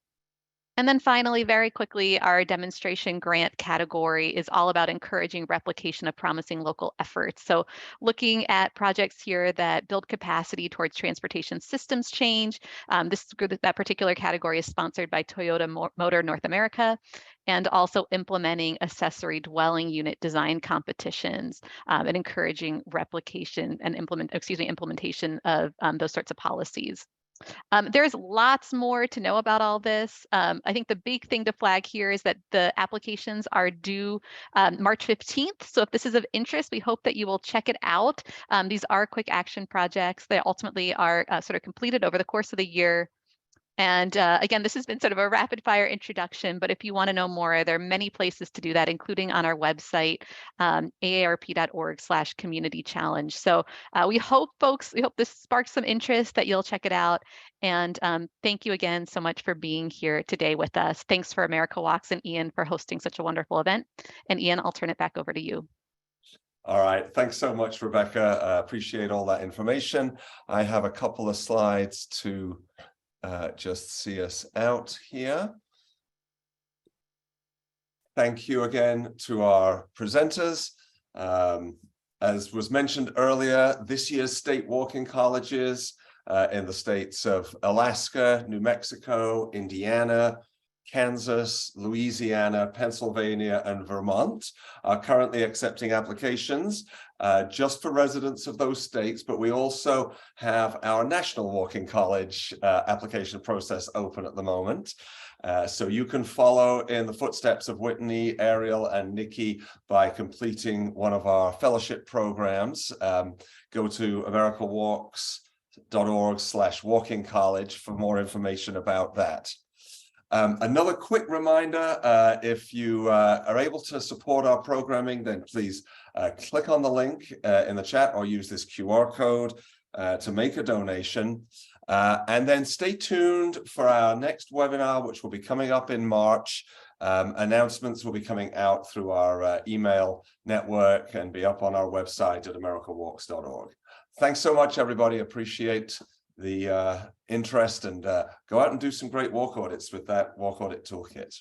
And then finally, very quickly, our demonstration grant category is all about encouraging replication of promising local efforts. So looking at projects here that build capacity towards transportation systems change. That particular category is sponsored by Toyota Motor North America, and also implementing accessory dwelling unit design competitions and encouraging replication and implementation of those sorts of policies. There's lots more to know about all this. I think the big thing to flag here is that the applications are due March 15th. So if this is of interest, we hope that you will check it out. These are quick action projects. They ultimately are sort of completed over the course of the year. And again, this has been sort of a rapid fire introduction, but if you want to know more, there are many places to do that, including on our website, aarp.org/community challenge. So we hope this sparks some interest, that you'll check it out. And thank you again so much for being here today with us. Thanks for America Walks and Ian for hosting such a wonderful event. And Ian, I'll turn it back over to you. All right, thanks so much, Rebecca. Appreciate all that information. I have a couple of slides to just see us out here. Thank you again to our presenters. As was mentioned earlier, this year's state walking colleges in the states of Alaska, New Mexico, Indiana, Kansas, Louisiana, Pennsylvania, and Vermont are currently accepting applications just for residents of those states, but we also have our National Walking College application process open at the moment. So you can follow in the footsteps of Whitney, Ariel, and Nikki by completing one of our fellowship programs. Go to americawalks.org/walking college for more information about that. Another quick reminder, if you are able to support our programming, then please click on the link in the chat or use this QR code to make a donation. And then stay tuned for our next webinar, which will be coming up in March. Announcements will be coming out through our email network and be up on our website at americawalks.org. Thanks so much, everybody. Appreciate the interest, and go out and do some great walk audits with that walk audit toolkit.